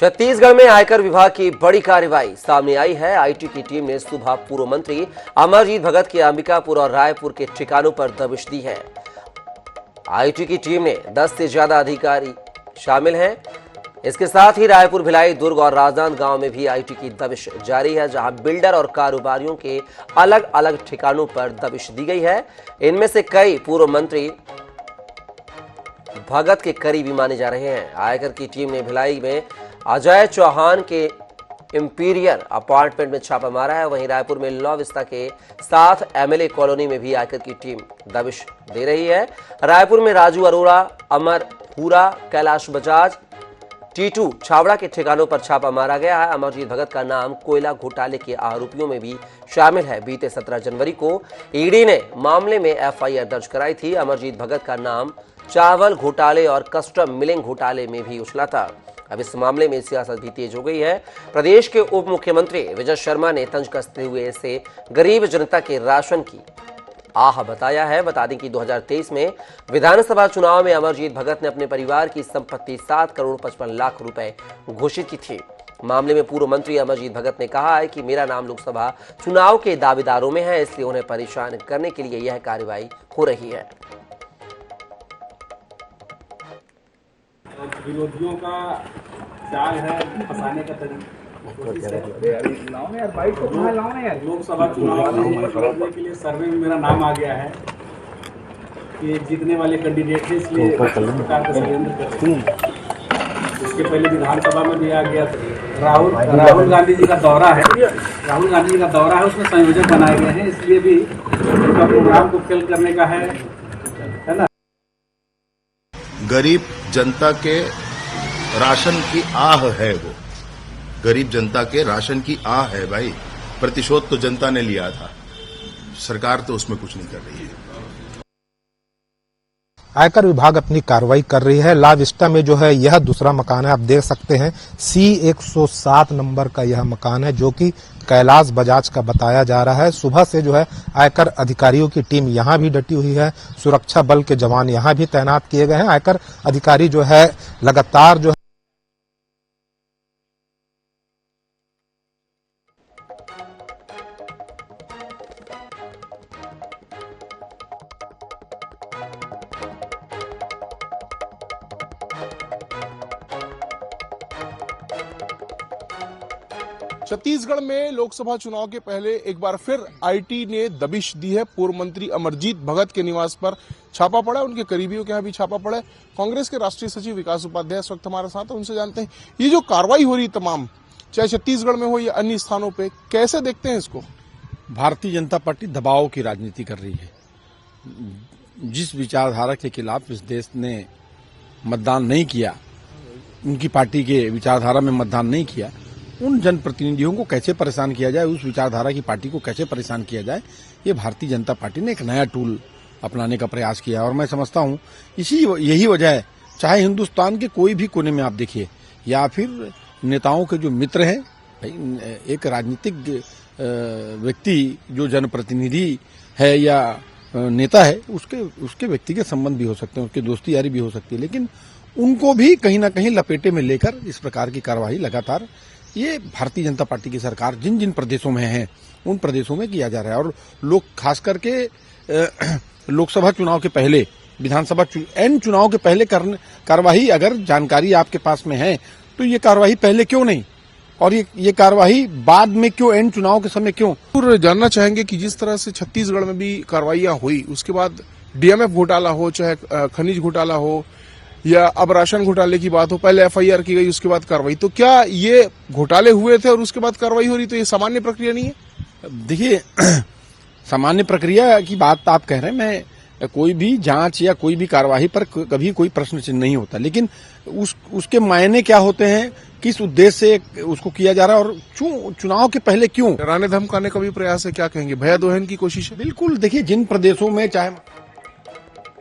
छत्तीसगढ़ में आयकर विभाग की बड़ी कार्रवाई सामने आई है। आईटी की टीम ने सुबह पूर्व मंत्री अमरजीत भगत के अंबिकापुर और रायपुर के ठिकानों पर दबिश दी है। आईटी की टीम में 10 से ज्यादा अधिकारी शामिल हैं। इसके साथ ही रायपुर, भिलाई, दुर्ग और राजनांदगांव में भी आईटी की दबिश जारी है, जहां बिल्डर और कारोबारियों के अलग अलग ठिकानों पर दबिश दी गई है। इनमें से कई पूर्व मंत्री भगत के करीबी माने जा रहे हैं। आयकर की टीम ने भिलाई में अजय चौहान के इंपीरियर अपार्टमेंट में छापा मारा है। वहीं रायपुर में लॉ विस्ता के साथ एमएलए कॉलोनी में भी आयकर की टीम दबिश दे रही है। रायपुर में राजू अरोड़ा, अमर हुरा, कैलाश बजाज, टीटू छावड़ा के ठिकानों पर छापा मारा गया है। अमरजीत भगत का नाम कोयला घोटाले के आरोपियों में भी शामिल है। बीते 17 जनवरी को ईडी ने मामले में एफआईआर दर्ज कराई थी। अमरजीत भगत का नाम चावल घोटाले और कस्टम मिलिंग घोटाले में भी उछला था। अब इस मामले में सियासत भी तेज हो गई है। प्रदेश के उप मुख्यमंत्री विजय शर्मा ने तंज कसते हुए इसे गरीब जनता के राशन की आह बताया है। बता दें कि 2023 में विधानसभा चुनाव में अमरजीत भगत ने अपने परिवार की संपत्ति 7 करोड़ 55 लाख रुपए घोषित की थी। मामले में पूर्व मंत्री अमरजीत भगत ने कहा है कि मेरा नाम लोकसभा चुनाव के दावेदारों में है, इसलिए उन्हें परेशान करने के लिए यह कार्रवाई हो रही है। विरोधियों का चाल है फंसाने का तरीका। लोकसभा चुनाव में के लिए सर्वे में मेरा नाम आ गया है कि जीतने वाले कैंडिडेट है, इसलिए इस प्रकार का षड्यंत्र करते हैं। इसके पहले विधानसभा में भी आ गया था। राहुल गांधी जी का दौरा है, उसमें संयोजक बनाए गए हैं, इसलिए भी उनका प्रोग्राम को फेल करने का है ना। गरीब जनता के राशन की आह है, वो गरीब जनता के राशन की आह है भाई। प्रतिशोध तो जनता ने लिया था, सरकार तो उसमें कुछ नहीं कर रही है। आयकर विभाग अपनी कार्रवाई कर रही है। ला विस्टा में जो है यह दूसरा मकान है, आप देख सकते हैं C107 नंबर का यह मकान है, जो कि कैलाश बजाज का बताया जा रहा है। सुबह से जो है आयकर अधिकारियों की टीम यहां भी डटी हुई है, सुरक्षा बल के जवान यहां भी तैनात किए गए हैं। आयकर अधिकारी जो है लगातार जो छत्तीसगढ़ में लोकसभा चुनाव के पहले एक बार फिर आईटी ने दबिश दी है। पूर्व मंत्री अमरजीत भगत के निवास पर छापा पड़ा, उनके करीबियों के यहाँ भी छापा पड़ा। कांग्रेस के राष्ट्रीय सचिव विकास उपाध्याय इस वक्त हमारे साथ हैं, उनसे जानते हैं ये जो कार्रवाई हो रही तमाम, चाहे छत्तीसगढ़ में हो या अन्य स्थानों पे, कैसे देखते हैं इसको? भारतीय जनता पार्टी दबाव की राजनीति कर रही है। जिस विचारधारा के खिलाफ इस देश ने मतदान नहीं किया, उनकी पार्टी के विचारधारा में मतदान नहीं किया, उन जनप्रतिनिधियों को कैसे परेशान किया जाए, उस विचारधारा की पार्टी को कैसे परेशान किया जाए, ये भारतीय जनता पार्टी ने एक नया टूल अपनाने का प्रयास किया। और मैं समझता हूँ यही वजह है, चाहे हिंदुस्तान के कोई भी कोने में आप देखिए, या फिर नेताओं के जो मित्र हैं, एक राजनीतिक व्यक्ति जो जनप्रतिनिधि है या नेता है, उसके व्यक्तिगत संबंध भी हो सकते हैं, उसके दोस्ती यारी भी हो सकती है, लेकिन उनको भी कहीं ना कहीं लपेटे में लेकर इस प्रकार की कार्यवाही लगातार ये भारतीय जनता पार्टी की सरकार जिन जिन प्रदेशों में है उन प्रदेशों में किया जा रहा है। और लोग खास करके लोकसभा चुनाव के पहले, विधानसभा एन चुनाव के पहले कार्यवाही, अगर जानकारी आपके पास में है तो ये कार्यवाही पहले क्यों नहीं, और ये कार्यवाही बाद में क्यों, एन चुनाव के समय क्यों? और जानना चाहेंगे कि जिस तरह से छत्तीसगढ़ में भी कार्रवाइयां हुई, उसके बाद डीएमएफ घोटाला हो, चाहे खनिज घोटाला हो या अब राशन घोटाले की बात हो, पहले एफआईआर की गई, उसके बाद कार्रवाई, तो क्या ये घोटाले हुए थे और उसके बाद कार्रवाई हो रही, तो ये सामान्य प्रक्रिया नहीं है? देखिए, सामान्य प्रक्रिया की बात आप कह रहे हैं, मैं कोई भी जांच या कोई भी कार्यवाही पर कभी कोई प्रश्न चिन्ह नहीं होता, लेकिन उसके मायने क्या होते हैं, किस उद्देश्य से उसको किया जा रहा है, और चुनाव के पहले क्यों? डराने धमकाने का भी प्रयास है, क्या कहेंगे? भया दोहन की कोशिश है? बिल्कुल। देखिए, जिन प्रदेशों में चाहे